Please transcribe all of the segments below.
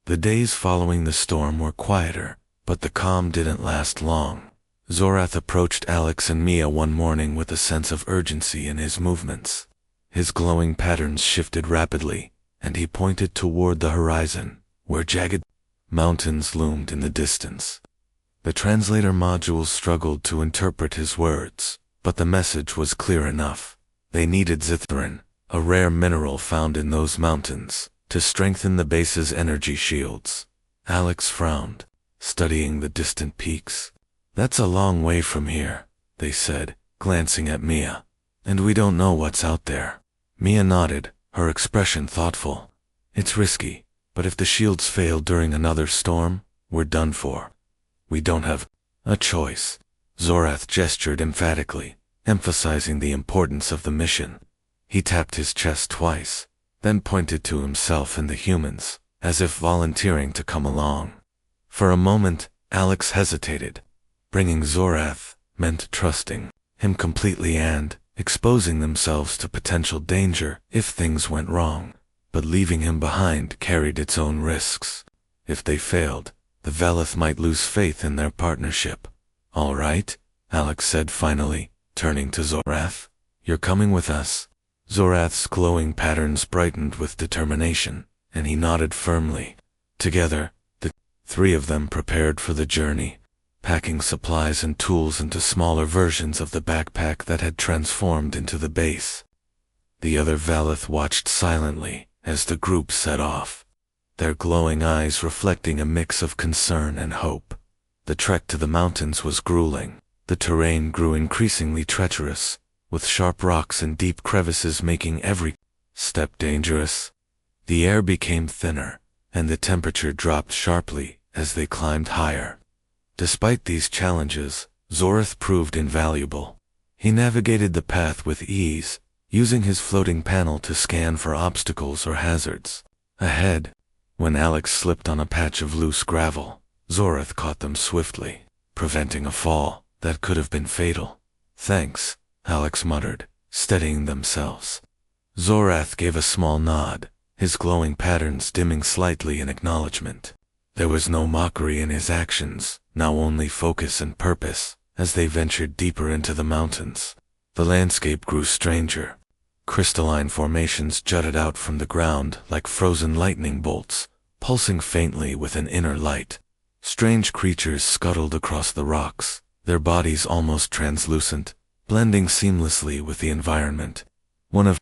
The days following the storm were quieter, but the calm didn't last long. Zorath approached Alex and Mia one morning with a sense of urgency in his movements. His glowing patterns shifted rapidly, and he pointed toward the horizon, where jagged mountains loomed in the distance. The translator module struggled to interpret his words, but the message was clear enough. They needed zithrin, a rare mineral found in those mountains, to strengthen the base's energy shields. Alex frowned, studying the distant peaks. "That's a long way from here," they said, glancing at Mia. "And we don't know what's out there." Mia nodded, her expression thoughtful. "It's risky, but if the shields fail during another storm, we're done for. We don't have a choice." Zorath gestured emphatically, emphasizing the importance of the mission. He tapped his chest twice, then pointed to himself and the humans, as if volunteering to come along. For a moment, Alex hesitated. Bringing Zorath meant trusting him completely and exposing themselves to potential danger if things went wrong. But leaving him behind carried its own risks. If they failed, the Veleth might lose faith in their partnership. "All right," Alex said finally, turning to Zorath. "You're coming with us." Zorath's glowing patterns brightened with determination, and he nodded firmly. Together, the three of them prepared for the journey, packing supplies and tools into smaller versions of the backpack that had transformed into the base. The other Veleth watched silently as the group set off, their glowing eyes reflecting a mix of concern and hope. The trek to the mountains was grueling. The terrain grew increasingly treacherous, with sharp rocks and deep crevices making every step dangerous. The air became thinner, and the temperature dropped sharply as they climbed higher. Despite these challenges, Zorath proved invaluable. He navigated the path with ease, using his floating panel to scan for obstacles or hazards. Ahead, when Alex slipped on a patch of loose gravel, Zorath caught them swiftly, preventing a fall that could have been fatal. "Thanks," Alex muttered, steadying themselves. Zorath gave a small nod, his glowing patterns dimming slightly in acknowledgement. There was no mockery in his actions, now only focus and purpose, as they ventured deeper into the mountains. The landscape grew stranger. Crystalline formations jutted out from the ground like frozen lightning bolts, pulsing faintly with an inner light. Strange creatures scuttled across the rocks, their bodies almost translucent, blending seamlessly with the environment. One of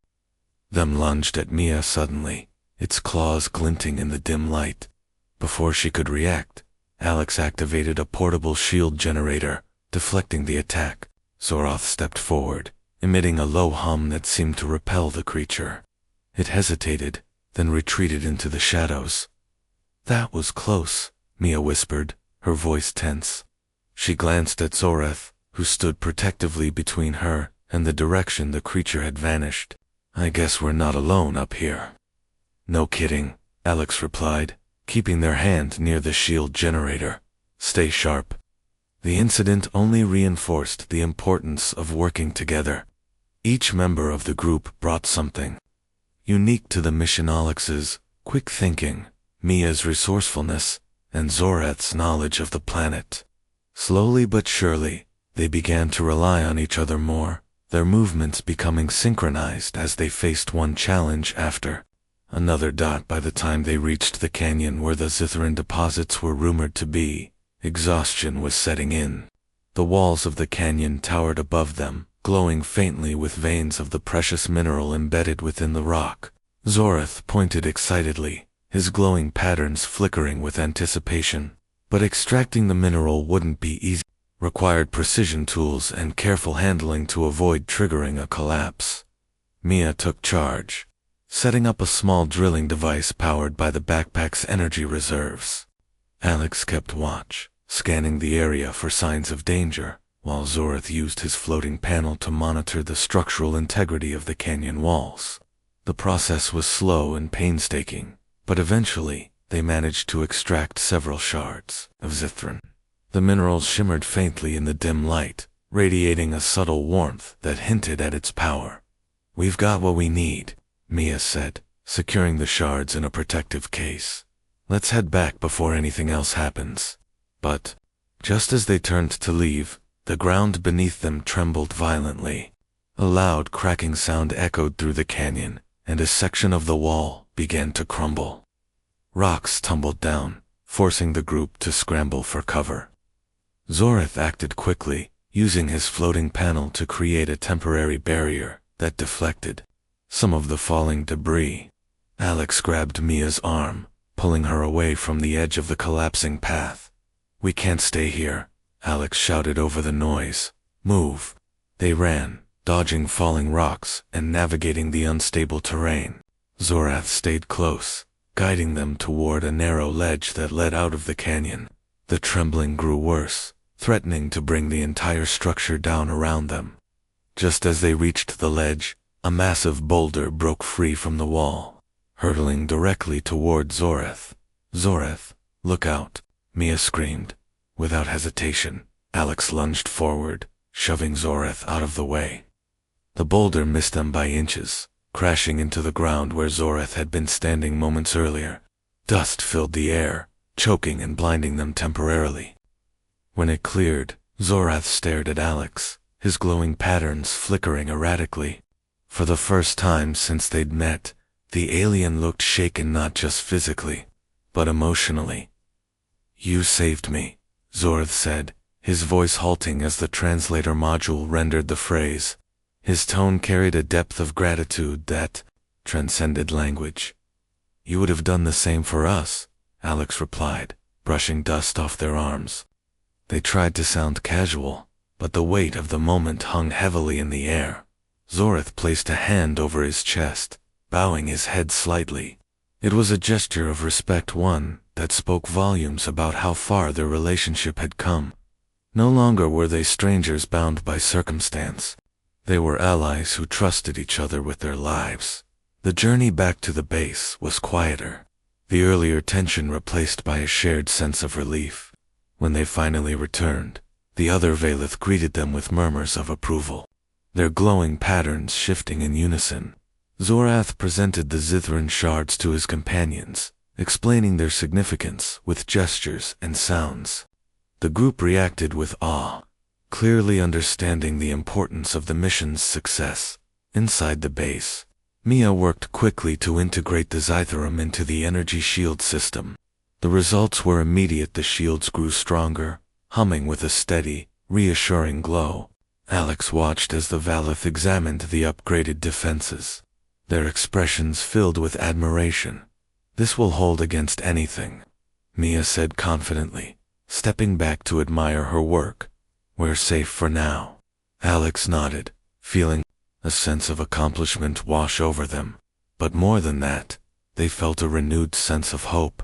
them lunged at Mia suddenly, its claws glinting in the dim light. Before she could react, Alex activated a portable shield generator, deflecting the attack. Zorath stepped forward, emitting a low hum that seemed to repel the creature. It hesitated, then retreated into the shadows. "That was close," Mia whispered, her voice tense. She glanced at Zorath, who stood protectively between her and the direction the creature had vanished. "I guess we're not alone up here." "No kidding," Alex replied, keeping their hand near the shield generator. "Stay sharp." The incident only reinforced the importance of working together. Each member of the group brought something unique to the mission: Alex's quick thinking, Mia's resourcefulness, and Zorath's knowledge of the planet. Slowly but surely, they began to rely on each other more, their movements becoming synchronized as they faced one challenge after another. By the time they reached the canyon where the zithrin deposits were rumored to be, exhaustion was setting in. The walls of the canyon towered above them, glowing faintly with veins of the precious mineral embedded within the rock. Zorath pointed excitedly, his glowing patterns flickering with anticipation. But extracting the mineral wouldn't be easy. Required precision tools and careful handling to avoid triggering a collapse. Mia took charge, setting up a small drilling device powered by the backpack's energy reserves. Alex kept watch, scanning the area for signs of danger, while Zorath used his floating panel to monitor the structural integrity of the canyon walls. The process was slow and painstaking, but eventually they managed to extract several shards of zithrin. The mineral shimmered faintly in the dim light, radiating a subtle warmth that hinted at its power. "We've got what we need," Mia said, securing the shards in a protective case. Let's head back before anything else happens. But, just as they turned to leave, the ground beneath them trembled violently. A loud cracking sound echoed through the canyon, and a section of the wall began to crumble. Rocks tumbled down, forcing the group to scramble for cover. Zorath acted quickly, using his floating panel to create a temporary barrier that deflected some of the falling debris. Alex grabbed Mia's arm, pulling her away from the edge of the collapsing path. "We can't stay here," Alex shouted over the noise. "Move." They ran, dodging falling rocks and navigating the unstable terrain. Zorath stayed close, guiding them toward a narrow ledge that led out of the canyon. The trembling grew worse, threatening to bring the entire structure down around them. Just as they reached the ledge, a massive boulder broke free from the wall, hurtling directly toward Zorath. "Zorath, look out," Mia screamed. Without hesitation, Alex lunged forward, shoving Zorath out of the way. The boulder missed them by inches, crashing into the ground where Zorath had been standing moments earlier. Dust filled the air, choking and blinding them temporarily. When it cleared, Zorath stared at Alex, his glowing patterns flickering erratically. For the first time since they'd met, the alien looked shaken not just physically, but emotionally. "You saved me," Zorath said, his voice halting as the translator module rendered the phrase. His tone carried a depth of gratitude that transcended language. "You would have done the same for us," Alex replied, brushing dust off their arms. They tried to sound casual, but the weight of the moment hung heavily in the air. Zorath placed a hand over his chest, bowing his head slightly. It was a gesture of respect, one that spoke volumes about how far their relationship had come. No longer were they strangers bound by circumstance. They were allies who trusted each other with their lives. The journey back to the base was quieter, the earlier tension replaced by a shared sense of relief. When they finally returned, the other Valeth greeted them with murmurs of approval, their glowing patterns shifting in unison. Zorath presented the Zithran shards to his companions, explaining their significance with gestures and sounds. The group reacted with awe, clearly understanding the importance of the mission's success. Inside the base, Mia worked quickly to integrate the Zithram into the energy shield system. The results were immediate. The shields grew stronger, humming with a steady, reassuring glow. Alex watched as the Valeth examined the upgraded defenses, their expressions filled with admiration. "This will hold against anything," Mia said confidently, stepping back to admire her work. "We're safe for now." Alex nodded, feeling a sense of accomplishment wash over them. But more than that, they felt a renewed sense of hope.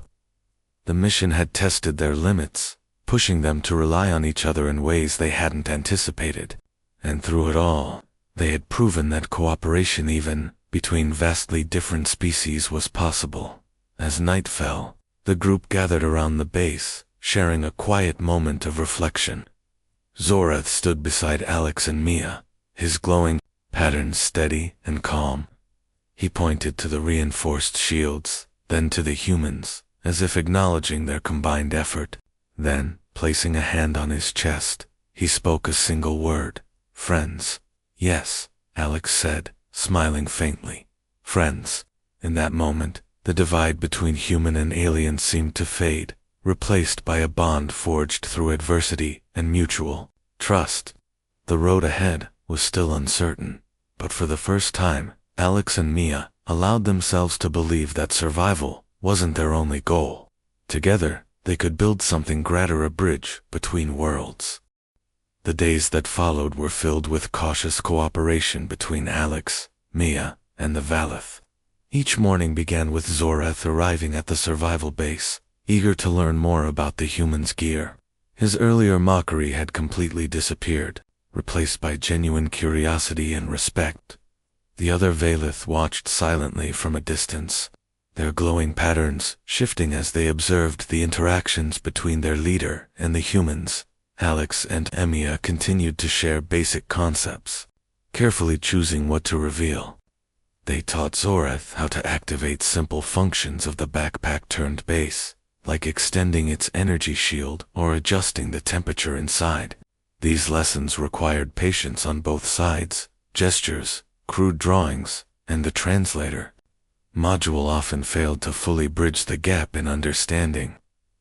The mission had tested their limits, pushing them to rely on each other in ways they hadn't anticipated. And through it all, they had proven that cooperation even between vastly different species was possible. As night fell, the group gathered around the base, sharing a quiet moment of reflection. Zorath stood beside Alex and Mia, his glowing patterns steady and calm. He pointed to the reinforced shields, then to the humans, as if acknowledging their combined effort. Then, placing a hand on his chest, he spoke a single word: "Friends." "Yes," Alex said, smiling faintly. "Friends." In that moment, the divide between human and alien seemed to fade, replaced by a bond forged through adversity and mutual trust. The road ahead was still uncertain, but for the first time, Alex and Mia allowed themselves to believe that survival wasn't their only goal. Together, they could build something greater, a bridge between worlds. The days that followed were filled with cautious cooperation between Alex, Mia, and the Valeth. Each morning began with Zorath arriving at the survival base, eager to learn more about the humans' gear. His earlier mockery had completely disappeared, replaced by genuine curiosity and respect. The other Valeth watched silently from a distance, their glowing patterns shifting as they observed the interactions between their leader and the humans. Alex and Mia continued to share basic concepts, carefully choosing what to reveal. They taught Zorath how to activate simple functions of the backpack-turned base, like extending its energy shield or adjusting the temperature inside. These lessons required patience on both sides, gestures, crude drawings, and the translator. Module often failed to fully bridge the gap in understanding.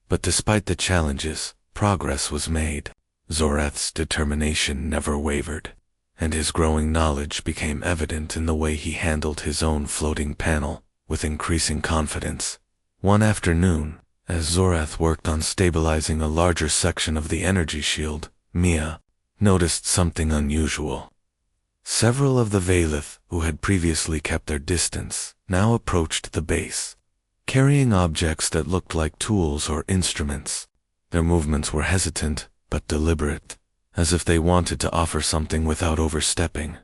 But despite the challenges, progress was made. Zorath's determination never wavered, and his growing knowledge became evident in the way he handled his own floating panel with increasing confidence. One afternoon, as Zorath worked on stabilizing a larger section of the energy shield, Mia noticed something unusual. Several of the Valith, who had previously kept their distance, now approached the base, carrying objects that looked like tools or instruments. Their movements were hesitant but deliberate, as if they wanted to offer something without overstepping.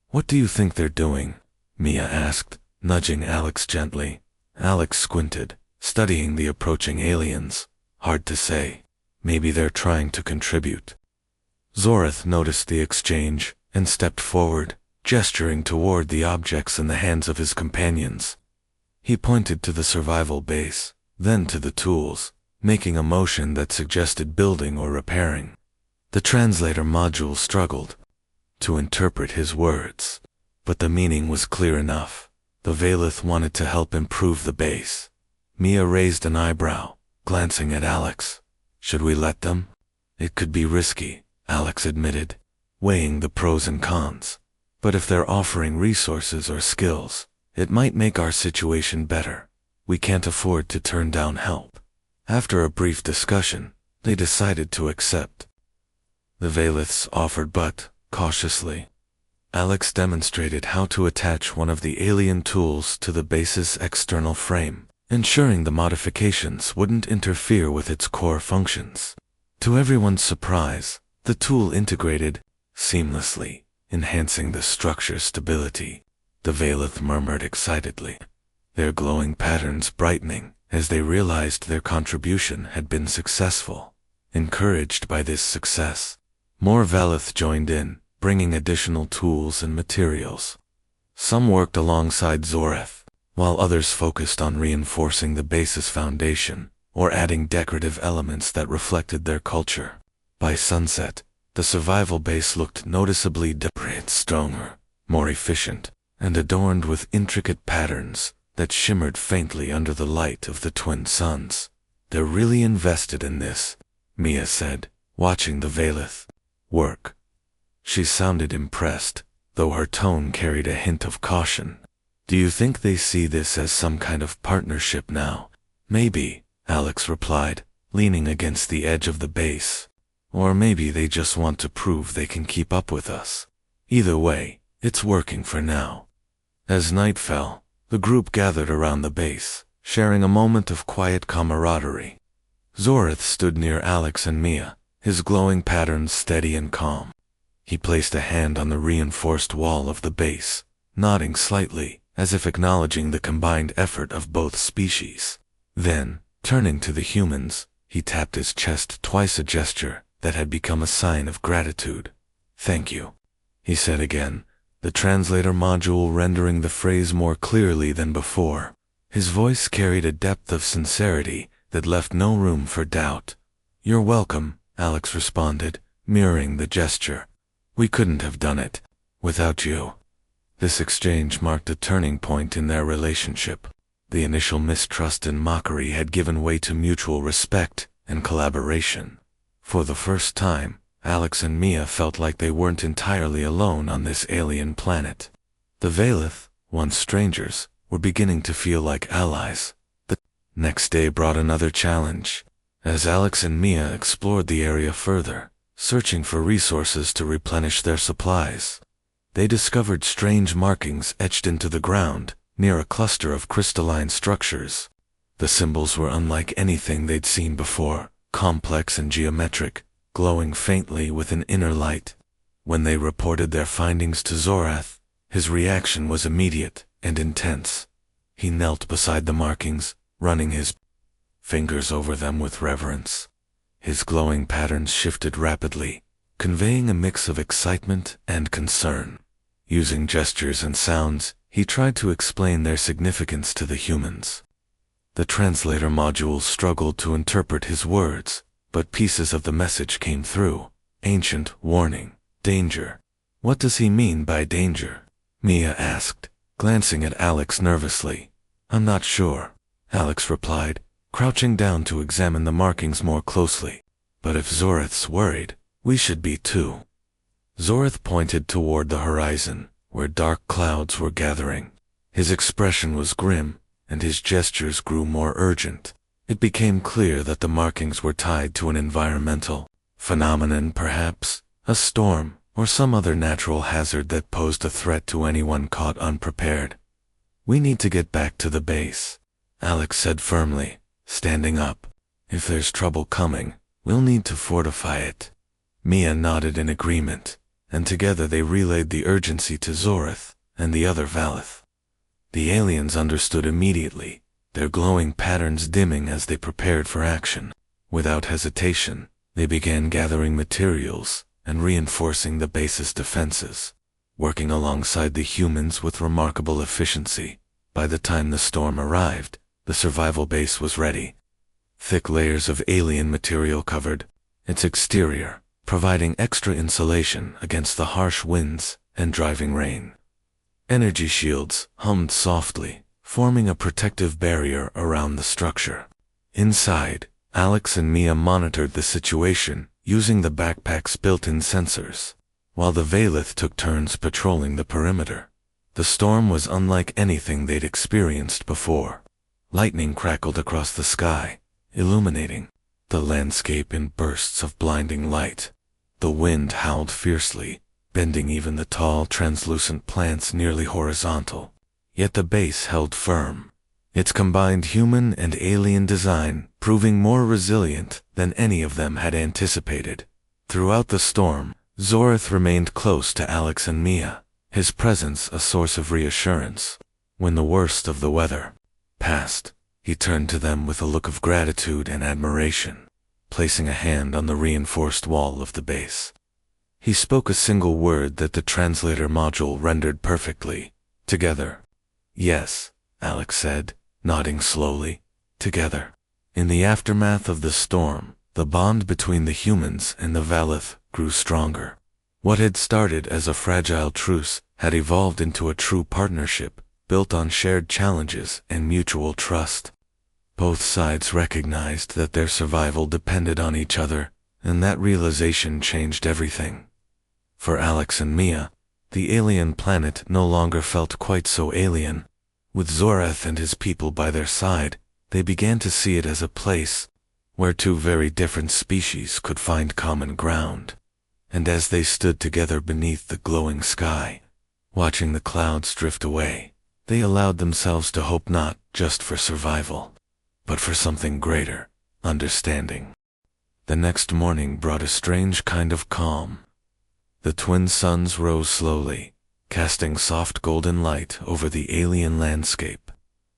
"What do you think they're doing?" Mia asked, nudging Alex gently. Alex squinted, studying the approaching aliens. "Hard to say. Maybe they're trying to contribute." Zorath noticed the exchange and stepped forward, gesturing toward the objects in the hands of his companions. He pointed to the survival base, then to the tools, making a motion that suggested building or repairing. The translator module struggled to interpret his words, but the meaning was clear enough. The Valith wanted to help improve the base. Mia raised an eyebrow, glancing at Alex. "Should we let them?" "It could be risky," Alex admitted, weighing the pros and cons. "But if they're offering resources or skills, it might make our situation better. We can't afford to turn down help." After a brief discussion, they decided to accept. The Valiths offered but cautiously. Alex demonstrated how to attach one of the alien tools to the base's external frame, ensuring the modifications wouldn't interfere with its core functions. To everyone's surprise, the tool integrated seamlessly, enhancing the structure's stability. The Valith murmured excitedly, their glowing patterns brightening as they realized their contribution had been successful. Encouraged by this success, more Valith joined in, bringing additional tools and materials. Some worked alongside Zorath, while others focused on reinforcing the base's foundation or adding decorative elements that reflected their culture. By sunset, the survival base looked noticeably different, stronger, more efficient, and adorned with intricate patterns that shimmered faintly under the light of the twin suns. "They're really invested in this," Mia said, watching the Valith work. She sounded impressed, though her tone carried a hint of caution. "Do you think they see this as some kind of partnership now?" "Maybe," Alex replied, leaning against the edge of the base. "Or maybe they just want to prove they can keep up with us. Either way, it's working for now." As night fell, the group gathered around the base, sharing a moment of quiet camaraderie. Zorath stood near Alex and Mia, his glowing patterns steady and calm. He placed a hand on the reinforced wall of the base, nodding slightly, as if acknowledging the combined effort of both species. Then, turning to the humans, he tapped his chest twice, a gesture that had become a sign of gratitude. "Thank you," he said again, the translator module rendering the phrase more clearly than before. His voice carried a depth of sincerity that left no room for doubt. "You're welcome," Alex responded, mirroring the gesture. "We couldn't have done it without you." This exchange marked a turning point in their relationship. The initial mistrust and mockery had given way to mutual respect and collaboration. For the first time, Alex and Mia felt like they weren't entirely alone on this alien planet. The Valith, once strangers, were beginning to feel like allies. The next day brought another challenge. As Alex and Mia explored the area further, searching for resources to replenish their supplies, they discovered strange markings etched into the ground near a cluster of crystalline structures. The symbols were unlike anything they'd seen before, complex and geometric, glowing faintly with an inner light. When they reported their findings to Zorath, his reaction was immediate and intense. He knelt beside the markings, running his fingers over them with reverence. His glowing patterns shifted rapidly, conveying a mix of excitement and concern. Using gestures and sounds, he tried to explain their significance to the humans. The translator module struggled to interpret his words, but pieces of the message came through. Ancient, warning, danger. What does he mean by danger? Mia asked, glancing at Alex nervously. I'm not sure, Alex replied, crouching down to examine the markings more closely. But if Zorath's worried, we should be too. Zorath pointed toward the horizon, where dark clouds were gathering. His expression was grim, and his gestures grew more urgent. It became clear that the markings were tied to an environmental phenomenon, perhaps a storm or some other natural hazard that posed a threat to anyone caught unprepared. We need to get back to the base, Alex said firmly, standing up. If there's trouble coming, we'll need to fortify it. Mia nodded in agreement, and together they relayed the urgency to Zorath and the other Valeth. The aliens understood immediately, their glowing patterns dimming as they prepared for action. Without hesitation, they began gathering materials and reinforcing the base's defenses, working alongside the humans with remarkable efficiency. By the time the storm arrived, the survival base was ready. Thick layers of alien material covered its exterior, providing extra insulation against the harsh winds and driving rain. Energy shields hummed softly, forming a protective barrier around the structure. Inside, Alex and Mia monitored the situation using the backpack's built-in sensors, while the Valeth took turns patrolling the perimeter. The storm was unlike anything they'd experienced before. Lightning crackled across the sky, illuminating the landscape in bursts of blinding light. The wind howled fiercely, bending even the tall, translucent plants nearly horizontal. Yet the base held firm, its combined human and alien design proving more resilient than any of them had anticipated. Throughout the storm, Zorath remained close to Alex and Mia, his presence a source of reassurance. When the worst of the weather passed, he turned to them with a look of gratitude and admiration, placing a hand on the reinforced wall of the base. He spoke a single word that the translator module rendered perfectly. Together. Yes, Alex said, nodding slowly. Together. In the aftermath of the storm, the bond between the humans and the Valeth grew stronger. What had started as a fragile truce had evolved into a true partnership, built on shared challenges and mutual trust. Both sides recognized that their survival depended on each other, and that realization changed everything. For Alex and Mia, the alien planet no longer felt quite so alien. With Zorath and his people by their side, they began to see it as a place where two very different species could find common ground. And as they stood together beneath the glowing sky, watching the clouds drift away, they allowed themselves to hope not just for survival, but for something greater, understanding. The next morning brought a strange kind of calm. The twin suns rose slowly, casting soft golden light over the alien landscape.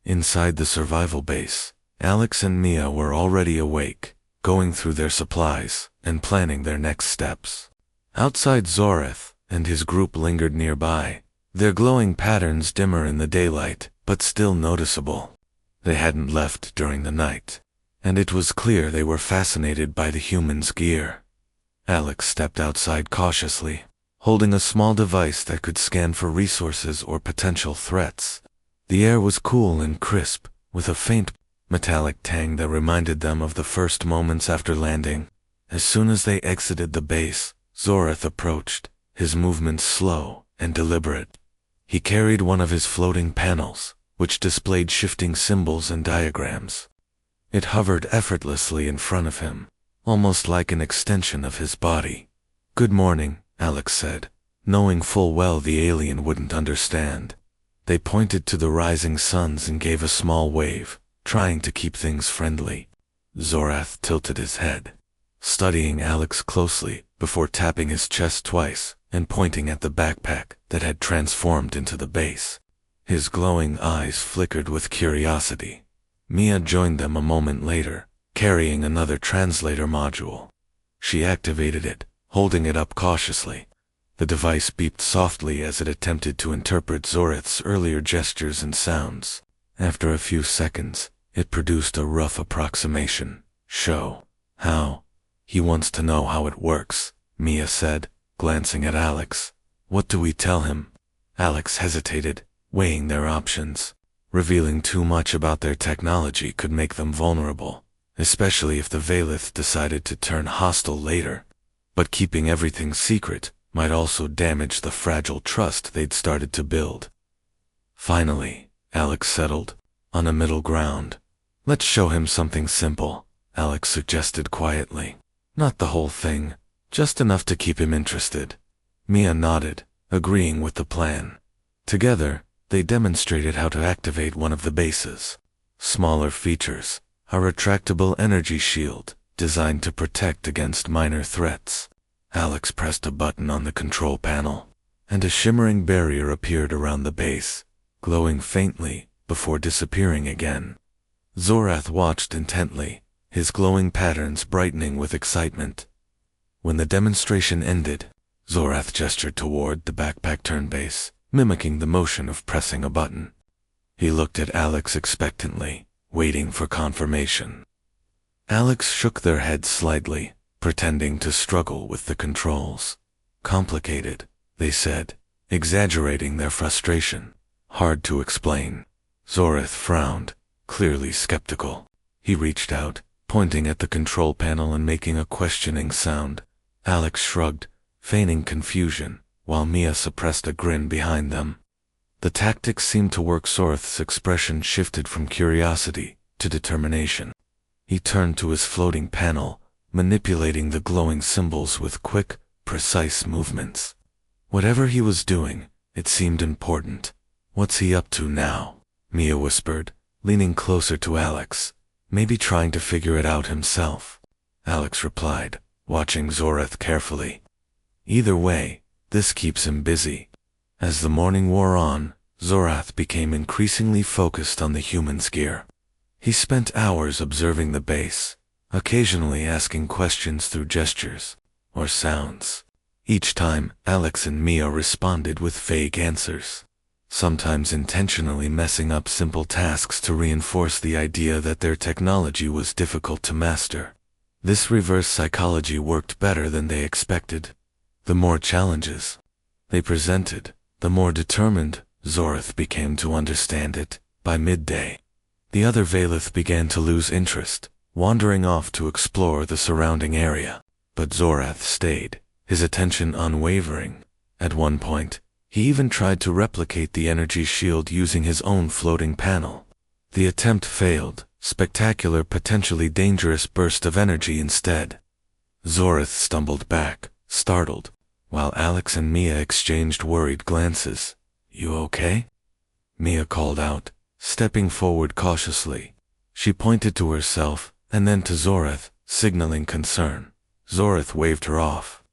Inside the survival base, Alex and Mia were already awake, going through their supplies and planning their next steps. Outside, Zorath and his group lingered nearby, their glowing patterns dimmer in the daylight, but still noticeable. They hadn't left during the night, and it was clear they were fascinated by the humans' gear. Alex stepped outside cautiously, holding a small device that could scan for resources or potential threats. The air was cool and crisp, with a faint, metallic tang that reminded them of the first moments after landing. As soon as they exited the base, Zorath approached, his movements slow and deliberate. He carried one of his floating panels, which displayed shifting symbols and diagrams. It hovered effortlessly in front of him, almost like an extension of his body. "Good morning," Alex said, knowing full well the alien wouldn't understand. They pointed to the rising suns and gave a small wave, trying to keep things friendly. Zorath tilted his head, studying Alex closely before tapping his chest twice and pointing at the backpack that had transformed into the base. His glowing eyes flickered with curiosity. Mia joined them a moment later, carrying another translator module. She activated it, holding it up cautiously. The device beeped softly as it attempted to interpret Zoreth's earlier gestures and sounds. After a few seconds, it produced a rough approximation. Show. How? He wants to know how it works, Mia said, glancing at Alex. What do we tell him? Alex hesitated, weighing their options. Revealing too much about their technology could make them vulnerable, especially if the Valith decided to turn hostile later. But keeping everything secret might also damage the fragile trust they'd started to build. Finally, Alex settled on a middle ground. Let's show him something simple, Alex suggested quietly. Not the whole thing, just enough to keep him interested. Mia nodded, agreeing with the plan. Together, they demonstrated how to activate one of the bases. Smaller features, a retractable energy shield designed to protect against minor threats. Alex pressed a button on the control panel, and a shimmering barrier appeared around the base, glowing faintly before disappearing again. Zorath watched intently, his glowing patterns brightening with excitement. When the demonstration ended, Zorath gestured toward the backpack turn base, mimicking the motion of pressing a button. He looked at Alex expectantly, waiting for confirmation. Alex shook their heads slightly, pretending to struggle with the controls. Complicated, they said, exaggerating their frustration. Hard to explain. Zorath frowned, clearly skeptical. He reached out, pointing at the control panel and making a questioning sound. Alex shrugged, feigning confusion, while Mia suppressed a grin behind them. The tactics seemed to work. Zorath's expression shifted from curiosity to determination. He turned to his floating panel, manipulating the glowing symbols with quick, precise movements. Whatever he was doing, it seemed important. What's he up to now? Mia whispered, leaning closer to Alex, maybe trying to figure it out himself. Alex replied, watching Zorath carefully. Either way, this keeps him busy. As the morning wore on, Zorath became increasingly focused on the human's gear. He spent hours observing the base, occasionally asking questions through gestures or sounds. Each time, Alex and Mia responded with vague answers, sometimes intentionally messing up simple tasks to reinforce the idea that their technology was difficult to master. This reverse psychology worked better than they expected. The more challenges they presented, the more determined Zorath became to understand it. By midday, the other Valith began to lose interest, wandering off to explore the surrounding area. But Zorath stayed, his attention unwavering. At one point, he even tried to replicate the energy shield using his own floating panel. The attempt failed, spectacular, potentially dangerous burst of energy instead. Zorath stumbled back, startled, while Alex and Mia exchanged worried glances. You okay? Mia called out, stepping forward cautiously. She pointed to herself, and then to Zorath, signaling concern. Zorath waved her off.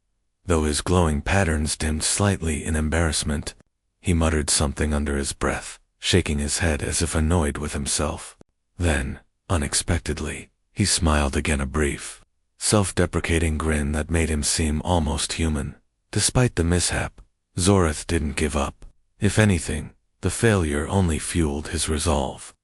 Though his glowing patterns dimmed slightly in embarrassment, he muttered something under his breath, shaking his head as if annoyed with himself. Then, unexpectedly, he smiled again, a brief, self-deprecating grin that made him seem almost human. Despite the mishap, Zorath didn't give up. If anything, the failure only fueled his resolve.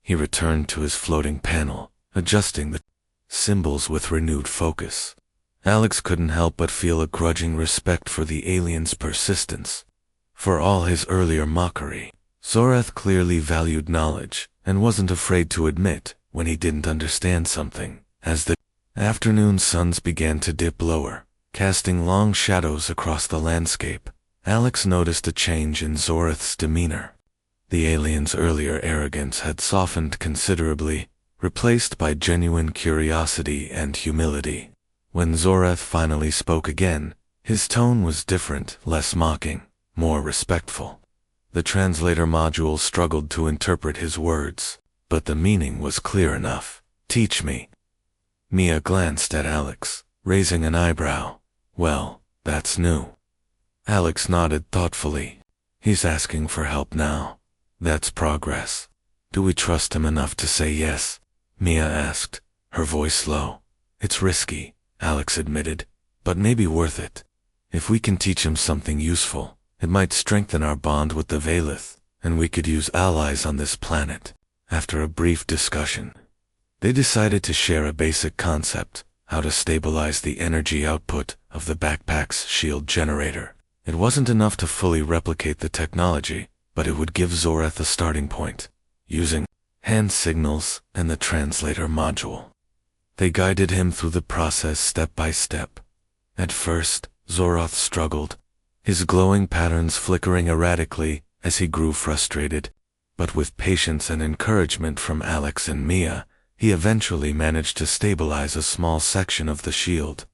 He returned to his floating panel, adjusting the symbols with renewed focus. Alex couldn't help but feel a grudging respect for the alien's persistence. For all his earlier mockery, Zorath clearly valued knowledge and wasn't afraid to admit when he didn't understand something. As the afternoon suns began to dip lower, casting long shadows across the landscape, Alex noticed a change in Zorath's demeanor. The alien's earlier arrogance had softened considerably, replaced by genuine curiosity and humility. When Zorath finally spoke again, his tone was different, less mocking, more respectful. The translator module struggled to interpret his words, but the meaning was clear enough. Teach me. Mia glanced at Alex, raising an eyebrow. Well, that's new. Alex nodded thoughtfully. He's asking for help now. That's progress. Do we trust him enough to say yes? Mia asked, her voice low. It's risky, Alex admitted, but maybe worth it. If we can teach him something useful, it might strengthen our bond with the Valith, and we could use allies on this planet. After a brief discussion, they decided to share a basic concept: how to stabilize the energy output of the backpack's shield generator. It wasn't enough to fully replicate the technology, but it would give Zorath a starting point, using hand signals and the translator module. They guided him through the process step by step. At first, Zorath struggled, his glowing patterns flickering erratically as he grew frustrated, but with patience and encouragement from Alex and Mia, he eventually managed to stabilize a small section of the shield.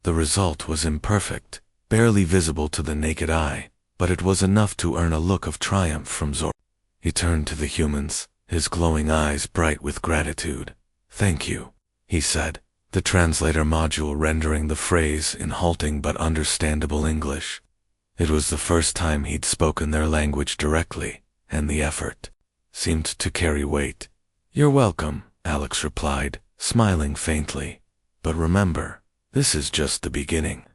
The result was imperfect, barely visible to the naked eye, but it was enough to earn a look of triumph from Zorath. He turned to the humans, his glowing eyes bright with gratitude. "Thank you," he said, the translator module rendering the phrase in halting but understandable English. It was the first time he'd spoken their language directly, and the effort seemed to carry weight. "You're welcome," Alex replied, smiling faintly. "But remember, this is just the beginning."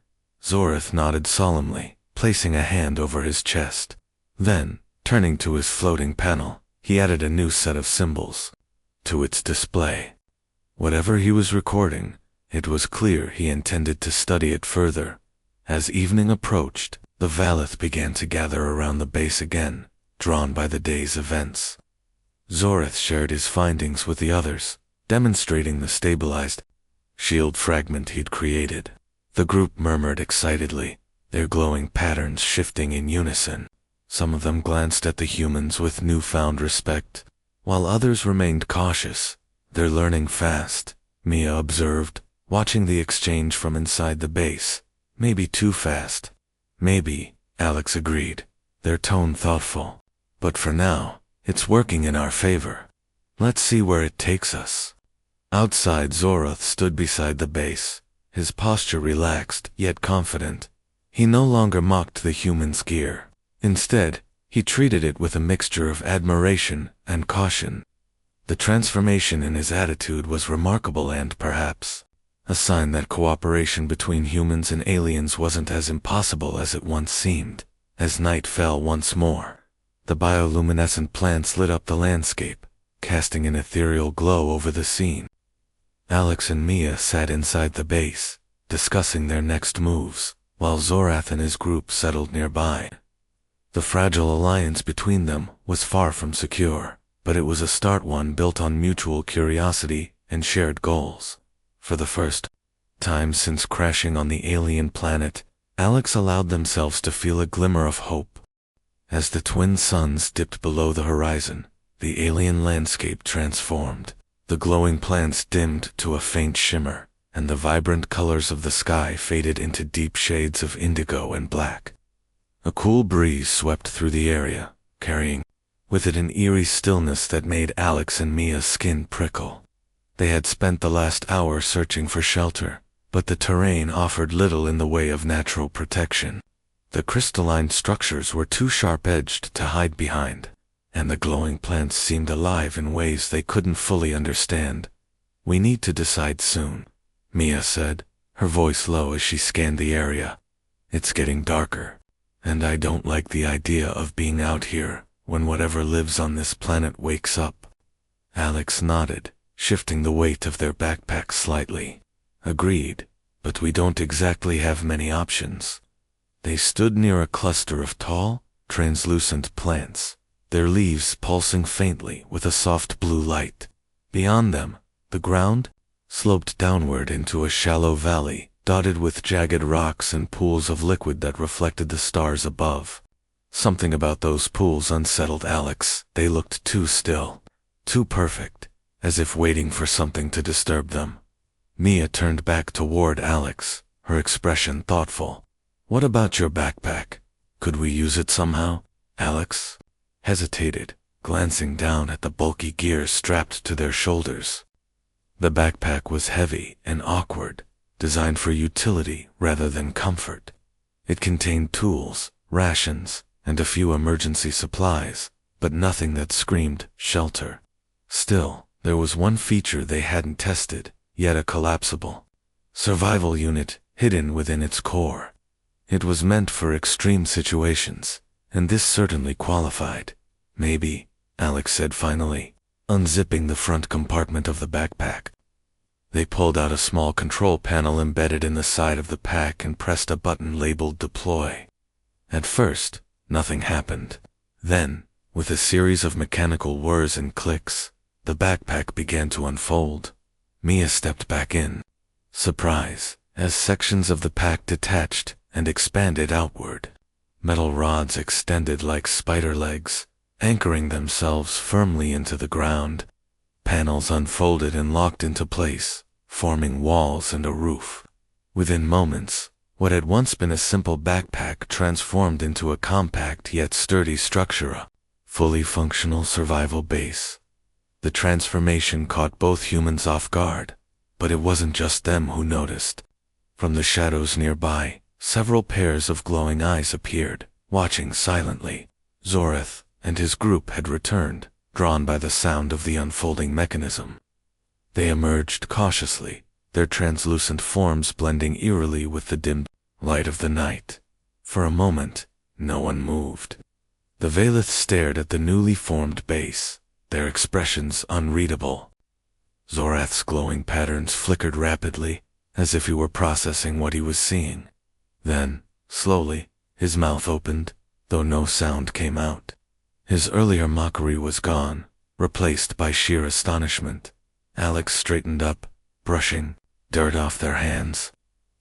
Zorath nodded solemnly, placing a hand over his chest. Then, turning to his floating panel, he added a new set of symbols to its display. Whatever he was recording, it was clear he intended to study it further. As evening approached, the Valith began to gather around the base again, drawn by the day's events. Zorath shared his findings with the others, demonstrating the stabilized shield fragment he'd created. The group murmured excitedly, their glowing patterns shifting in unison. Some of them glanced at the humans with newfound respect, while others remained cautious. "They're learning fast," Mia observed, watching the exchange from inside the base. "Maybe too fast." "Maybe," Alex agreed, their tone thoughtful. "But for now, it's working in our favor. Let's see where it takes us." Outside, Zorath stood beside the base, his posture relaxed yet confident. He no longer mocked the human's gear. Instead, he treated it with a mixture of admiration and caution. The transformation in his attitude was remarkable and perhaps a sign that cooperation between humans and aliens wasn't as impossible as it once seemed. As night fell once more, the bioluminescent plants lit up the landscape, casting an ethereal glow over the scene. Alex and Mia sat inside the base, discussing their next moves, while Zorath and his group settled nearby. The fragile alliance between them was far from secure, but it was a start, one built on mutual curiosity and shared goals. For the first time since crashing on the alien planet, Alex allowed themselves to feel a glimmer of hope. As the twin suns dipped below the horizon, the alien landscape transformed. The glowing plants dimmed to a faint shimmer, and the vibrant colors of the sky faded into deep shades of indigo and black. A cool breeze swept through the area, carrying with it an eerie stillness that made Alex and Mia's skin prickle. They had spent the last hour searching for shelter, but the terrain offered little in the way of natural protection. The crystalline structures were too sharp-edged to hide behind, and the glowing plants seemed alive in ways they couldn't fully understand. "We need to decide soon," Mia said, her voice low as she scanned the area. "It's getting darker, and I don't like the idea of being out here when whatever lives on this planet wakes up." Alex nodded, shifting the weight of their backpack slightly. "Agreed, but we don't exactly have many options." They stood near a cluster of tall, translucent plants, their leaves pulsing faintly with a soft blue light. Beyond them, the ground sloped downward into a shallow valley, dotted with jagged rocks and pools of liquid that reflected the stars above. Something about those pools unsettled Alex. They looked too still, too perfect, as if waiting for something to disturb them. Mia turned back toward Alex, her expression thoughtful. "What about your backpack? Could we use it somehow?" Alex hesitated, glancing down at the bulky gear strapped to their shoulders. The backpack was heavy and awkward, designed for utility rather than comfort. It contained tools, rations, and a few emergency supplies, but nothing that screamed shelter. Still, there was one feature they hadn't tested, yet a collapsible survival unit hidden within its core. It was meant for extreme situations, and this certainly qualified. Maybe, Alex said finally, unzipping the front compartment of the backpack. They pulled out a small control panel embedded in the side of the pack and pressed a button labeled Deploy. At first, nothing happened. Then, with a series of mechanical whirs and clicks, the backpack began to unfold. Mia stepped back in surprise, as sections of the pack detached and expanded outward. Metal rods extended like spider legs, anchoring themselves firmly into the ground. Panels unfolded and locked into place, forming walls and a roof. Within moments, what had once been a simple backpack transformed into a compact yet sturdy structure, a fully functional survival base. The transformation caught both humans off guard, but it wasn't just them who noticed. From the shadows nearby, several pairs of glowing eyes appeared, watching silently. Zorath and his group had returned, drawn by the sound of the unfolding mechanism. They emerged cautiously, their translucent forms blending eerily with the dim light of the night. For a moment, no one moved. The Vaylith stared at the newly formed base, their expressions unreadable. Zorath's glowing patterns flickered rapidly, as if he were processing what he was seeing. Then, slowly, his mouth opened, though no sound came out. His earlier mockery was gone, replaced by sheer astonishment. Alex straightened up, brushing dirt off their hands.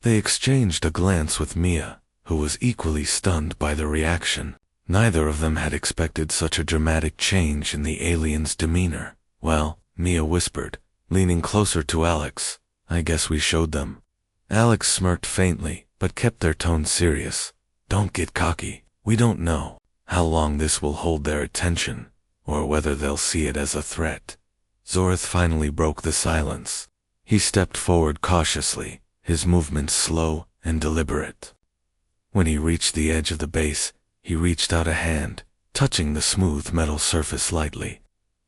They exchanged a glance with Mia, who was equally stunned by the reaction. Neither of them had expected such a dramatic change in the alien's demeanor. Well, Mia whispered, leaning closer to Alex, I guess we showed them. Alex smirked faintly, but kept their tone serious. Don't get cocky. We don't know how long this will hold their attention, or whether they'll see it as a threat. Zorath finally broke the silence. He stepped forward cautiously, his movements slow and deliberate. When he reached the edge of the base, he reached out a hand, touching the smooth metal surface lightly.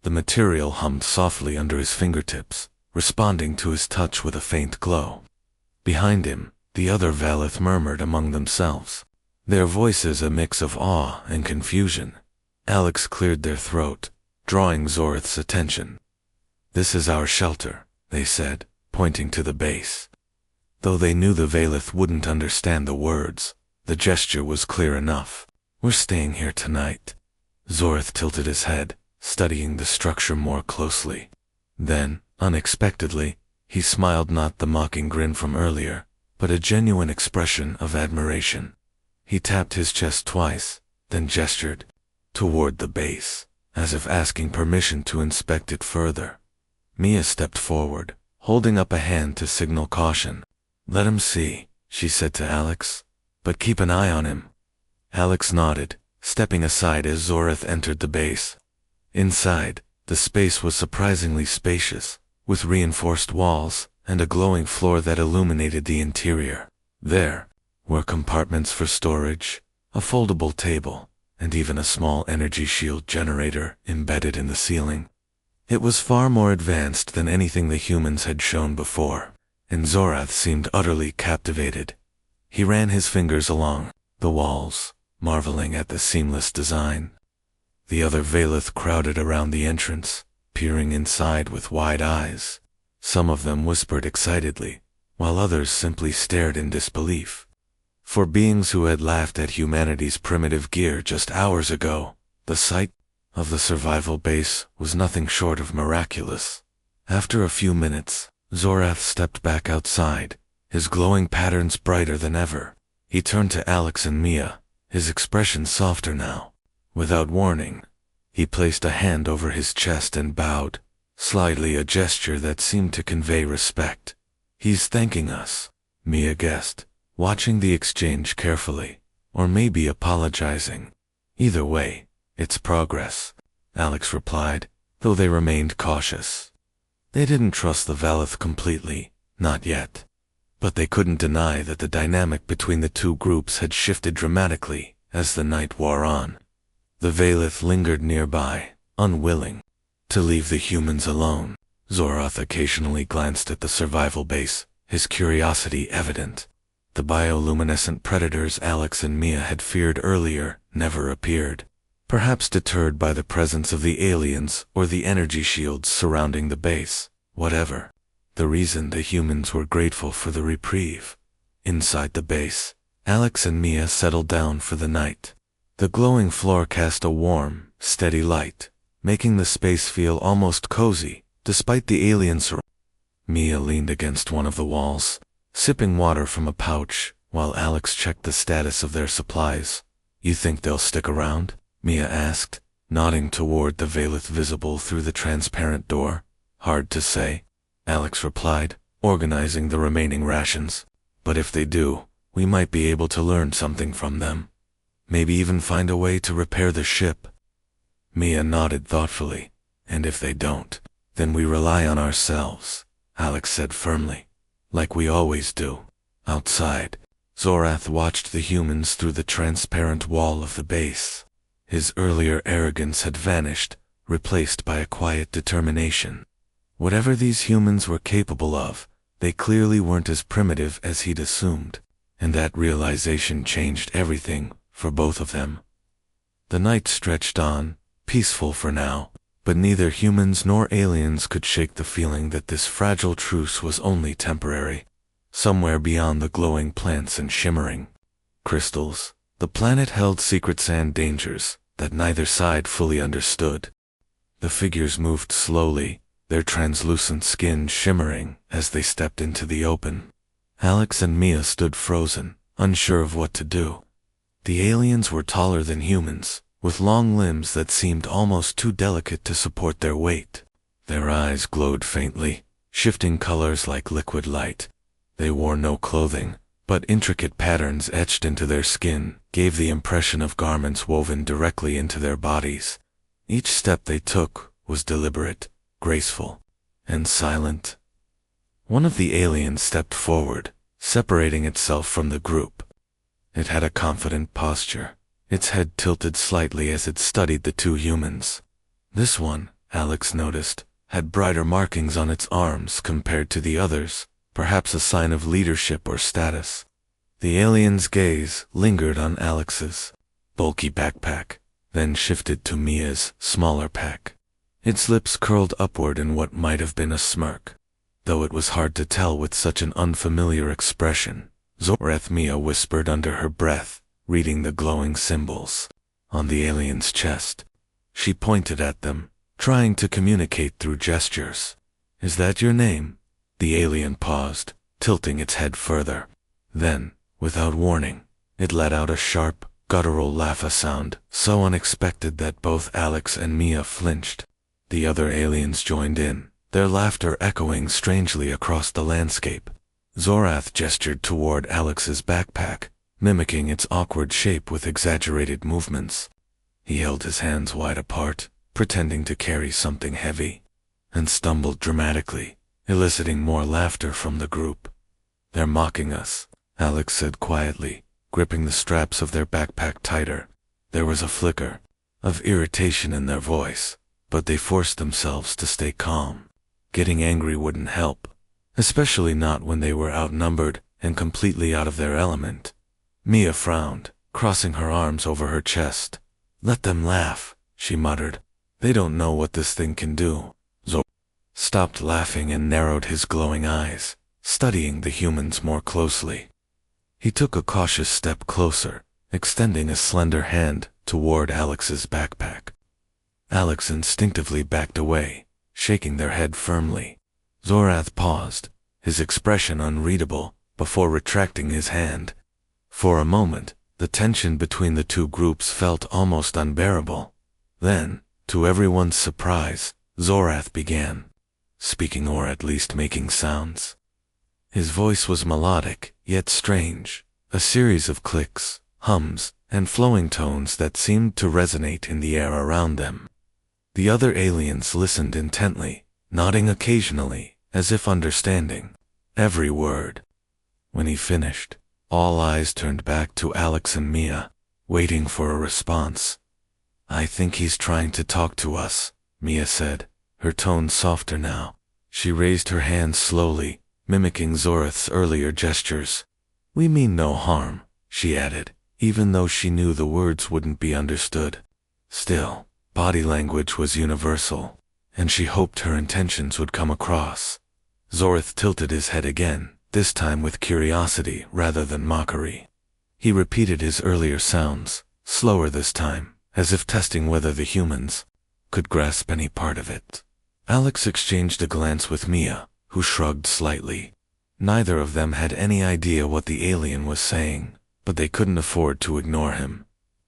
The material hummed softly under his fingertips, responding to his touch with a faint glow. Behind him, the other Vaylith murmured among themselves, their voices a mix of awe and confusion. Alex cleared their throat, drawing Zorath's attention. This is our shelter, they said, pointing to the base. Though they knew the Vaylith wouldn't understand the words, the gesture was clear enough. We're staying here tonight. Zorath tilted his head, studying the structure more closely. Then, unexpectedly, he smiled, not the mocking grin from earlier, but a genuine expression of admiration. He tapped his chest twice, then gestured toward the base, as if asking permission to inspect it further. Mia stepped forward, holding up a hand to signal caution. Let him see, she said to Alex, but keep an eye on him. Alex nodded, stepping aside as Zorath entered the base. Inside, the space was surprisingly spacious, with reinforced walls and a glowing floor that illuminated the interior. There were compartments for storage, a foldable table, and even a small energy shield generator embedded in the ceiling. It was far more advanced than anything the humans had shown before, and Zorath seemed utterly captivated. He ran his fingers along the walls, marveling at the seamless design. The other Vaylith crowded around the entrance, peering inside with wide eyes. Some of them whispered excitedly, while others simply stared in disbelief. For beings who had laughed at humanity's primitive gear just hours ago, the sight of the survival base was nothing short of miraculous. After a few minutes, Zorath stepped back outside, his glowing patterns brighter than ever. He turned to Alex and Mia, his expression softer now. Without warning, he placed a hand over his chest and bowed, slightly, a gesture that seemed to convey respect. He's thanking us, Mia guessed, watching the exchange carefully, or maybe apologizing. Either way, it's progress, Alex replied, though they remained cautious. They didn't trust the Vaylith completely, not yet. But they couldn't deny that the dynamic between the two groups had shifted dramatically as the night wore on. The Vaylith lingered nearby, unwilling to leave the humans alone. Zorath occasionally glanced at the survival base, his curiosity evident. The bioluminescent predators Alex and Mia had feared earlier never appeared, perhaps deterred by the presence of the aliens or the energy shields surrounding the base. Whatever the reason, the humans were grateful for the reprieve. Inside the base, Alex and Mia settled down for the night. The glowing floor cast a warm, steady light, making the space feel almost cozy, despite the alien surroundings. Mia leaned against one of the walls, sipping water from a pouch, while Alex checked the status of their supplies. "You think they'll stick around?" Mia asked, nodding toward the Valeth visible through the transparent door. "Hard to say," Alex replied, organizing the remaining rations. "But if they do, we might be able to learn something from them. Maybe even find a way to repair the ship." Mia nodded thoughtfully. "And if they don't, then we rely on ourselves," Alex said firmly. "Like we always do." Outside, Zorath watched the humans through the transparent wall of the base. His earlier arrogance had vanished, replaced by a quiet determination. Whatever these humans were capable of, they clearly weren't as primitive as he'd assumed, and that realization changed everything for both of them. The night stretched on, peaceful for now, but neither humans nor aliens could shake the feeling that this fragile truce was only temporary. Somewhere beyond the glowing plants and shimmering crystals, the planet held secret sand dangers that neither side fully understood. The figures moved slowly, their translucent skin shimmering as they stepped into the open. Alex and Mia stood frozen, unsure of what to do. The aliens were taller than humans, with long limbs that seemed almost too delicate to support their weight. Their eyes glowed faintly, shifting colors like liquid light. They wore no clothing, but intricate patterns etched into their skin gave the impression of garments woven directly into their bodies. Each step they took was deliberate, graceful, and silent. One of the aliens stepped forward, separating itself from the group. It had a confident posture, its head tilted slightly as it studied the two humans. This one, Alex noticed, had brighter markings on its arms compared to the others, perhaps a sign of leadership or status. The alien's gaze lingered on Alex's bulky backpack, then shifted to Mia's smaller pack. Its lips curled upward in what might have been a smirk, though it was hard to tell with such an unfamiliar expression. Zorath, Mia whispered under her breath, reading the glowing symbols on the alien's chest. She pointed at them, trying to communicate through gestures. "Is that your name?" The alien paused, tilting its head further. Then, without warning, it let out a sharp, guttural laugh, a sound so unexpected that both Alex and Mia flinched. The other aliens joined in, their laughter echoing strangely across the landscape. Zorath gestured toward Alex's backpack, mimicking its awkward shape with exaggerated movements. He held his hands wide apart, pretending to carry something heavy, and stumbled dramatically, eliciting more laughter from the group. "They're mocking us," Alex said quietly, gripping the straps of their backpack tighter. There was a flicker of irritation in their voice, but they forced themselves to stay calm. Getting angry wouldn't help, especially not when they were outnumbered and completely out of their element. Mia frowned, crossing her arms over her chest. "Let them laugh," she muttered. "They don't know what this thing can do." Zor stopped laughing and narrowed his glowing eyes, studying the humans more closely. He took a cautious step closer, extending a slender hand toward Alex's backpack. Alex instinctively backed away, shaking their head firmly. Zorath paused, his expression unreadable, before retracting his hand. For a moment, the tension between the two groups felt almost unbearable. Then, to everyone's surprise, Zorath began speaking, or at least making sounds. His voice was melodic, yet strange, a series of clicks, hums, and flowing tones that seemed to resonate in the air around them. The other aliens listened intently, nodding occasionally, as if understanding every word. When he finished, all eyes turned back to Alex and Mia, waiting for a response. "I think he's trying to talk to us," Mia said, her tone softer now. She raised her hand slowly, mimicking Zorath's earlier gestures. "We mean no harm," she added, even though she knew the words wouldn't be understood. Still, body language was universal, and she hoped her intentions would come across. Zorth tilted his head again, this time with curiosity rather than mockery. He repeated his earlier sounds, slower this time, as if testing whether the humans could grasp any part of it. Alex exchanged a glance with Mia, who shrugged slightly. Neither of them had any idea what the alien was saying, but they couldn't afford to ignore him.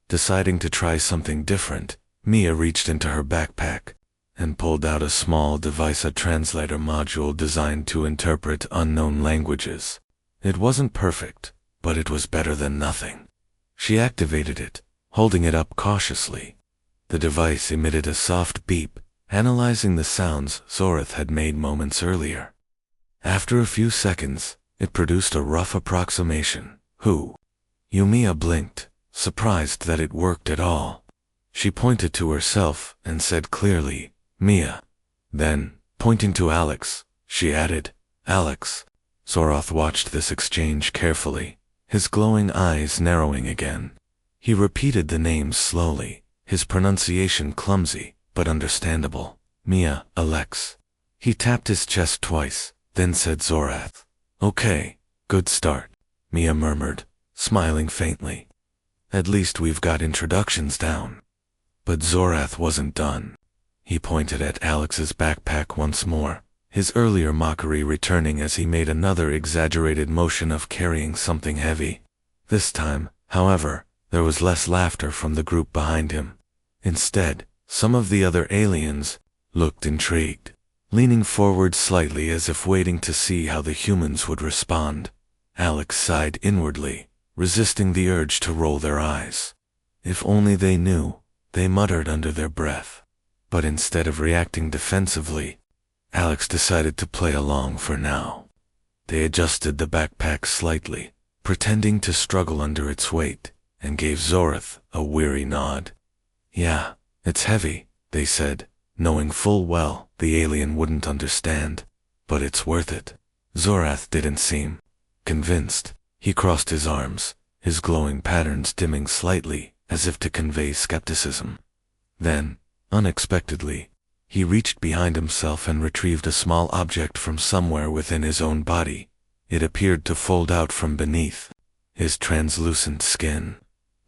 Deciding to try something different, Mia reached into her backpack and pulled out a small device, a translator module designed to interpret unknown languages. It wasn't perfect, but it was better than nothing. She activated it, holding it up cautiously. The device emitted a soft beep, analyzing the sounds Zorth had made moments earlier. After a few seconds, it produced a rough approximation. "Who?" Mia blinked, surprised that it worked at all. She pointed to herself and said clearly, "Mia." Then, pointing to Alex, she added, "Alex." Zorth watched this exchange carefully, his glowing eyes narrowing again. He repeated the names slowly, his pronunciation clumsy, but understandable. "Mia, Alex." He tapped his chest twice, then said, "Zorath." "Okay, good start," Mia murmured, smiling faintly. "At least we've got introductions down." But Zorath wasn't done. He pointed at Alex's backpack once more, his earlier mockery returning as he made another exaggerated motion of carrying something heavy. This time, however, there was less laughter from the group behind him. Instead, some of the other aliens looked intrigued, leaning forward slightly as if waiting to see how the humans would respond. Alex sighed inwardly, resisting the urge to roll their eyes. If only they knew, they muttered under their breath. But instead of reacting defensively, Alex decided to play along for now. They adjusted the backpack slightly, pretending to struggle under its weight, and gave Zorth a weary nod. "Yeah, it's heavy," they said, knowing full well the alien wouldn't understand. "But it's worth it." Zorath didn't seem convinced. He crossed his arms, his glowing patterns dimming slightly as if to convey skepticism. Then, unexpectedly, he reached behind himself and retrieved a small object from somewhere within his own body. It appeared to fold out from beneath his translucent skin.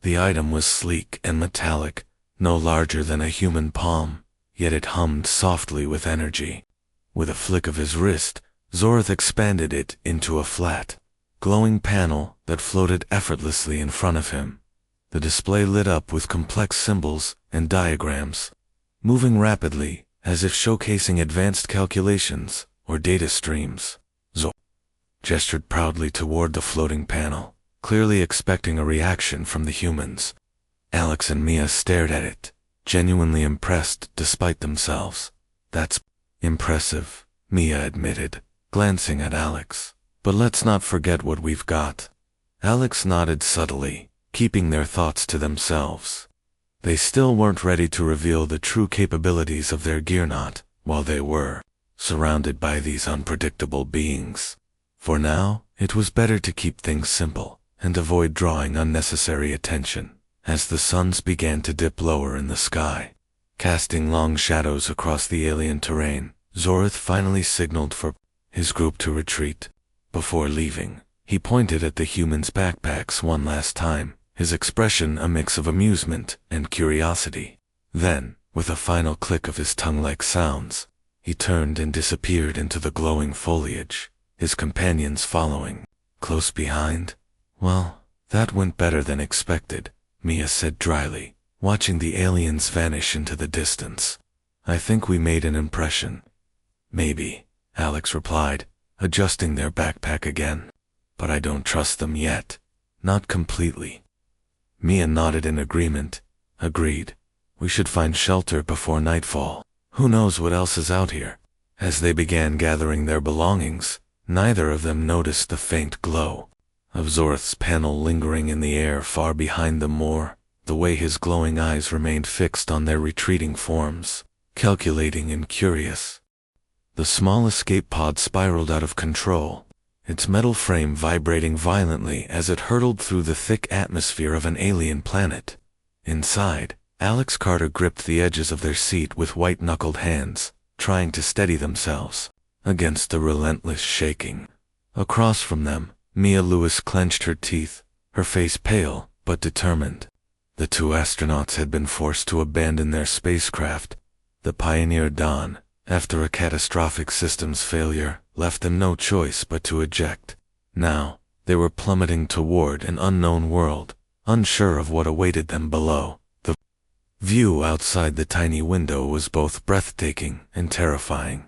The item was sleek and metallic, no larger than a human palm, yet it hummed softly with energy. With a flick of his wrist, Zorth expanded it into a flat, glowing panel that floated effortlessly in front of him. The display lit up with complex symbols and diagrams, moving rapidly as if showcasing advanced calculations or data streams. Zorth gestured proudly toward the floating panel, clearly expecting a reaction from the humans. Alex and Mia stared at it, genuinely impressed despite themselves. "That's impressive," Mia admitted, glancing at Alex. "But let's not forget what we've got." Alex nodded subtly, keeping their thoughts to themselves. They still weren't ready to reveal the true capabilities of their gearnot while they were surrounded by these unpredictable beings. For now, it was better to keep things simple and avoid drawing unnecessary attention. As the suns began to dip lower in the sky, casting long shadows across the alien terrain, Zorth finally signaled for his group to retreat. Before leaving, he pointed at the humans' backpacks one last time, his expression a mix of amusement and curiosity. Then, with a final click of his tongue-like sounds, he turned and disappeared into the glowing foliage, his companions following close behind. "Well, that went better than expected," Mia said dryly, watching the aliens vanish into the distance. "I think we made an impression." "Maybe," Alex replied, adjusting their backpack again. "But I don't trust them yet. Not completely." Mia nodded in agreement. "Agreed. We should find shelter before nightfall. Who knows what else is out here?" As they began gathering their belongings, neither of them noticed the faint glow of Zorth's panel lingering in the air far behind them, more the way his glowing eyes remained fixed on their retreating forms, calculating and curious. The small escape pod spiraled out of control, its metal frame vibrating violently as it hurtled through the thick atmosphere of an alien planet. Inside, Alex Carter gripped the edges of their seat with white-knuckled hands, trying to steady themselves against the relentless shaking. Across from them, Mia Lewis clenched her teeth, her face pale but determined. The two astronauts had been forced to abandon their spacecraft. The Pioneer Dawn, after a catastrophic systems failure, left them no choice but to eject. Now, they were plummeting toward an unknown world, unsure of what awaited them below. The view outside the tiny window was both breathtaking and terrifying.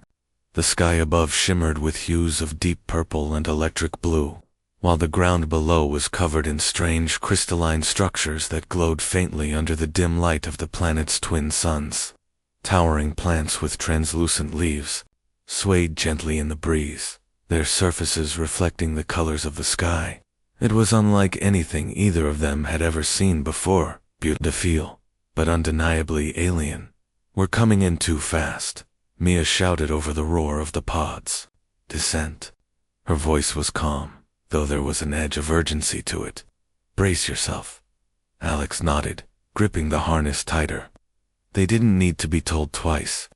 The sky above shimmered with hues of deep purple and electric blue, while the ground below was covered in strange crystalline structures that glowed faintly under the dim light of the planet's twin suns. Towering plants with translucent leaves swayed gently in the breeze, their surfaces reflecting the colors of the sky. It was unlike anything either of them had ever seen before, beautiful, but undeniably alien. "We're coming in too fast," Mia shouted over the roar of the pods. "Descent." Her voice was calm, though there was an edge of urgency to it. "Brace yourself." Alex nodded, gripping the harness tighter. They didn't need to be told twice.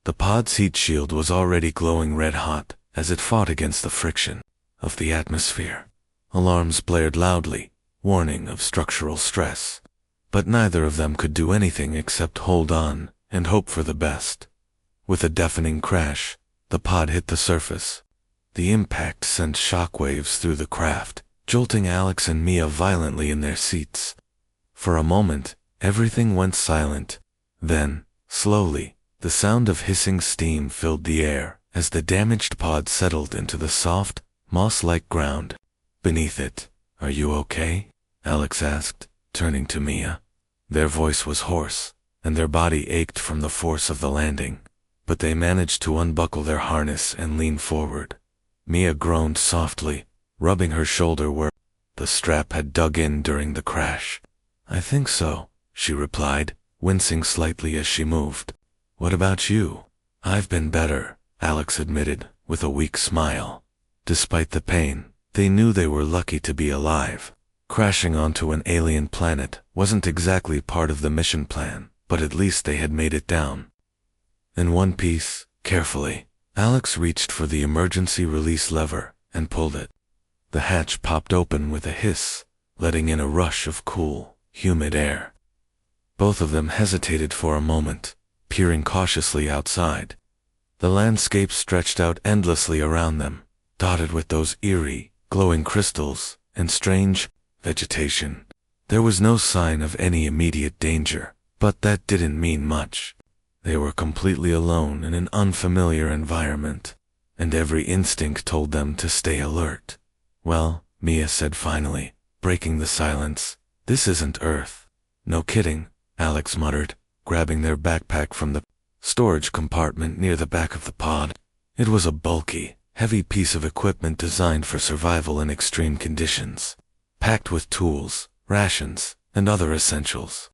The pod's heat shield was already glowing red-hot as it fought against the friction of the atmosphere. Alarms blared loudly, warning of structural stress. But neither of them could do anything except hold on and hope for the best. With a deafening crash, the pod hit the surface. The impact sent shockwaves through the craft, jolting Alex and Mia violently in their seats. For a moment, everything went silent. Then, slowly, the sound of hissing steam filled the air as the damaged pod settled into the soft, moss-like ground beneath it. "Are you okay?" Alex asked, turning to Mia. Their voice was hoarse, and their body ached from the force of the landing, but they managed to unbuckle their harness and lean forward. Mia groaned softly, rubbing her shoulder where the strap had dug in during the crash. "I think so," she replied, wincing slightly as she moved. "What about you?" "I've been better," Alex admitted, with a weak smile. Despite the pain, they knew they were lucky to be alive. Crashing onto an alien planet wasn't exactly part of the mission plan, but at least they had made it down. In one piece, carefully, Alex reached for the emergency release lever and pulled it. The hatch popped open with a hiss, letting in a rush of cool, humid air. Both of them hesitated for a moment, peering cautiously outside. The landscape stretched out endlessly around them, dotted with those eerie, glowing crystals and strange vegetation. There was no sign of any immediate danger, but that didn't mean much. They were completely alone in an unfamiliar environment, and every instinct told them to stay alert. "Well," Mia said finally, breaking the silence, "this isn't Earth." "No kidding," Alex muttered, grabbing their backpack from the storage compartment near the back of the pod. It was a bulky, heavy piece of equipment designed for survival in extreme conditions, packed with tools, rations, and other essentials.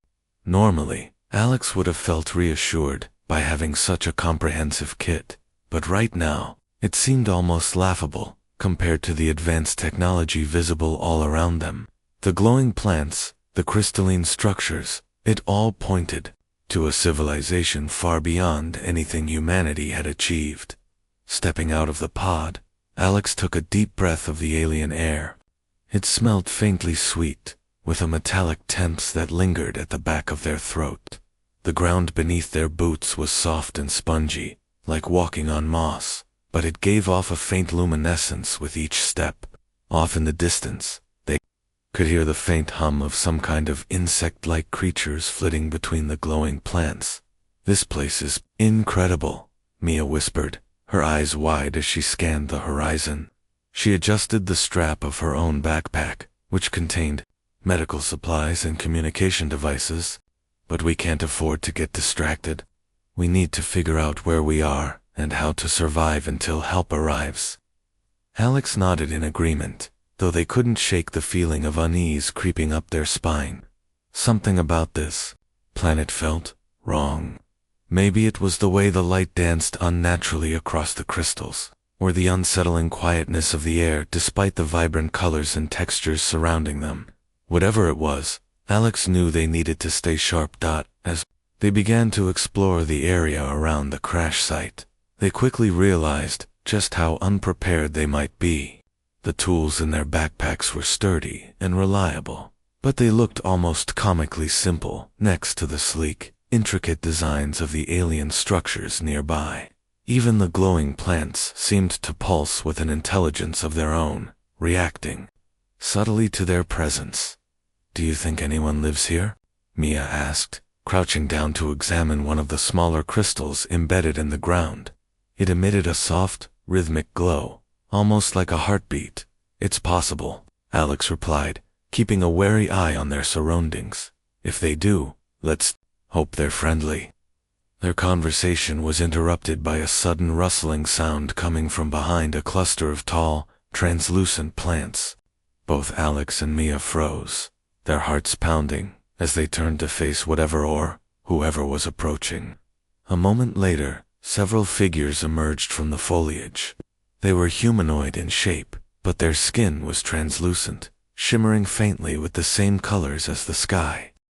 Normally, Alex would have felt reassured by having such a comprehensive kit, but right now, it seemed almost laughable compared to the advanced technology visible all around them. The glowing plants, the crystalline structures, it all pointed to a civilization far beyond anything humanity had achieved. Stepping out of the pod, Alex took a deep breath of the alien air. It smelled faintly sweet, with a metallic temps that lingered at the back of their throat. The ground beneath their boots was soft and spongy, like walking on moss, but it gave off a faint luminescence with each step. Off in the distance, they could hear the faint hum of some kind of insect-like creatures flitting between the glowing plants. "This place is incredible," Mia whispered, her eyes wide as she scanned the horizon. She adjusted the strap of her own backpack, which contained medical supplies and communication devices. "But we can't afford to get distracted. We need to figure out where we are and how to survive until help arrives." Alex nodded in agreement, though they couldn't shake the feeling of unease creeping up their spine. Something about this planet felt wrong. Maybe it was the way the light danced unnaturally across the crystals, or the unsettling quietness of the air despite the vibrant colors and textures surrounding them. Whatever it was, Alex knew they needed to stay sharp. As they began to explore the area around the crash site, they quickly realized just how unprepared they might be. The tools in their backpacks were sturdy and reliable, but they looked almost comically simple next to the sleek, intricate designs of the alien structures nearby. Even the glowing plants seemed to pulse with an intelligence of their own, reacting subtly to their presence. "Do you think anyone lives here?" Mia asked, crouching down to examine one of the smaller crystals embedded in the ground. It emitted a soft, rhythmic glow, almost like a heartbeat. "It's possible," Alex replied, keeping a wary eye on their surroundings. "If they do, let's hope they're friendly." Their conversation was interrupted by a sudden rustling sound coming from behind a cluster of tall, translucent plants. Both Alex and Mia froze, their hearts pounding, as they turned to face whatever or whoever was approaching. A moment later, several figures emerged from the foliage. They were humanoid in shape, but their skin was translucent, shimmering faintly with the same colors as the sky.